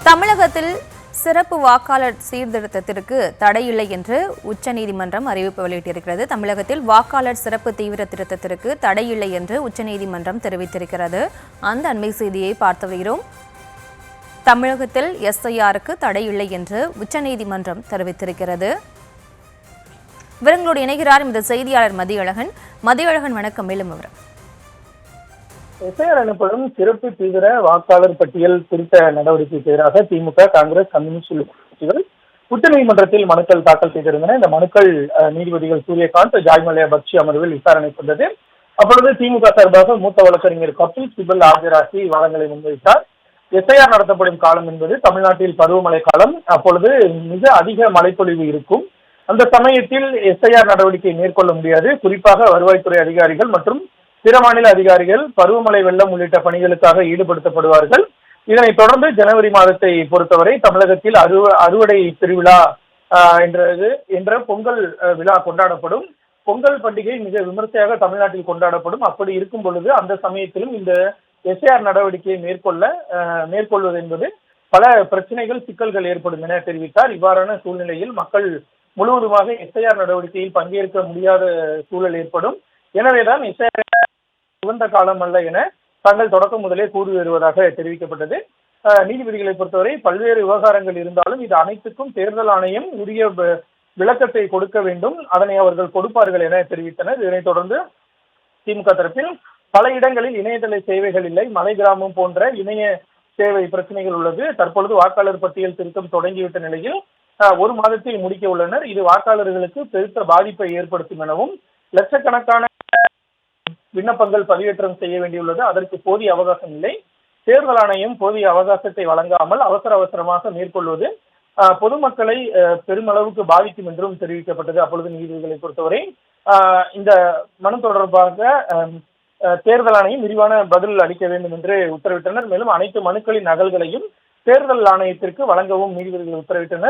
தமிழகத்தில் சிறப்பு வாக்காளர் சீர்திருத்தத்திற்கு தடையில்லை என்று உச்சநீதிமன்றம் அறிவிப்பு வெளியிட்டிருக்கிறது. தமிழகத்தில் வாக்காளர் சிறப்பு தீவிர திருத்தத்திற்கு தடையில்லை என்று உச்சநீதிமன்றம் தெரிவித்திருக்கிறது. அந்த அண்மை செய்தியை பார்த்து வருகிறோம். தமிழகத்தில் எஸ்ஐஆருக்கு தடையில்லை என்று உச்சநீதிமன்றம் தெரிவித்திருக்கிறது. விவரங்களோடு இணைகிறார் இந்த செய்தியாளர் மதியழகன். வணக்கம். மேலும் விவரம். எஸ்ஐஆர் எனப்படும் சிறப்பு தீவிர வாக்காளர் பட்டியல் திருத்த நடவடிக்கைக்கு எதிராக திமுக, காங்கிரஸ், கம்யூனிஸ்ட் உள்ளிட்ட கட்சிகள் உச்சநீதிமன்றத்தில் மனுக்கள் தாக்கல் செய்திருந்தன. இந்த மனுக்கள் நீதிபதிகள் சூரியகாந்த், ஜாய்மல்யா பக்ஷி அமர்வில் விசாரணைக்கு வந்தது. அப்பொழுது திமுக சார்பாக மூத்த வழக்கறிஞர் கபில் சிபல் ஆஜராகி வாதங்களை முன்வைத்தார். எஸ்ஐஆர் நடத்தப்படும் காலம் என்பது தமிழ்நாட்டில் பருவமழை காலம். அப்பொழுது மிக அதிக மழைப்பொழிவு இருக்கும். அந்த சமயத்தில் எஸ்ஐஆர் நடவடிக்கை மேற்கொள்ள முடியாது. குறிப்பாக வருவாய்த்துறை அதிகாரிகள் மற்றும் பிற மாநில அதிகாரிகள் பருவமழை வெள்ளம் உள்ளிட்ட பணிகளுக்காக ஈடுபடுத்தப்படுவார்கள். இதனைத் தொடர்ந்து ஜனவரி மாதத்தை பொறுத்தவரை தமிழகத்தில் அறுவடை திருவிழா என்ற பொங்கல் விழா கொண்டாடப்படும். பொங்கல் பண்டிகை மிக விமர்சையாக தமிழ்நாட்டில் கொண்டாடப்படும். அப்படி இருக்கும் பொழுது அந்த சமயத்திலும் இந்த எஸ்ஐஆர் நடவடிக்கையை மேற்கொள்வது என்பது பல பிரச்சனைகள், சிக்கல்கள் ஏற்படும் என தெரிவித்தார். இவ்வாறான சூழ்நிலையில் மக்கள் முழுவதுமாக எஸ்ஐஆர் நடவடிக்கையில் பங்கேற்க முடியாத சூழல் ஏற்படும். எனவேதான் எஸ்ஐஆர் உகந்த காலம் அல்ல என தாங்கள் தொடக்கம் முதலே கூறி வருவதாக தெரிவிக்கப்பட்டது. நீதிபதிகளை பொறுத்தவரை பல்வேறு விவகாரங்கள் இருந்தாலும் இது அனைத்துக்கும் தேர்தல் ஆணையம் உரிய விளக்கத்தை கொடுக்க வேண்டும். அதனை அவர்கள் கொடுப்பார்கள் என தெரிவித்தனர். இதனைத் தொடர்ந்து திமுக தரப்பில் பல இடங்களில் இணையதள சேவைகள் இல்லை, மலை கிராமம் போன்ற இணைய சேவை பிரச்சனைகள் உள்ளது. தற்பொழுது வாக்காளர் பட்டியல் திருத்தம் தொடங்கிவிட்ட நிலையில் ஒரு மாதத்தில் முடிக்க உள்ளனர். இது வாக்காளர்களுக்கு பெருத்த பாதிப்பை ஏற்படுத்தும் எனவும் லட்சக்கணக்கான விண்ணப்பங்கள் பதிவேற்றம் செய்ய வேண்டியுள்ளது. அதற்கு போதிய அவகாசம் இல்லை. தேர்தல் ஆணையம் போதிய அவகாசத்தை வழங்காமல் அவசரமாக மேற்கொள்வது பொதுமக்களை பெருமளவுக்கு பாதிக்கும் என்றும் தெரிவிக்கப்பட்டது. அப்பொழுது நீதிபதிகளை பொறுத்தவரை இந்த மனு தொடர்பாக தேர்தல் ஆணையம் விரிவான பதில் அளிக்க வேண்டும் என்று உத்தரவிட்டனர். மேலும் அனைத்து மனுக்களின் நகல்களையும் தேர்தல் ஆணையத்திற்கு வழங்கவும் நீதிபதிகள் உத்தரவிட்டனர்.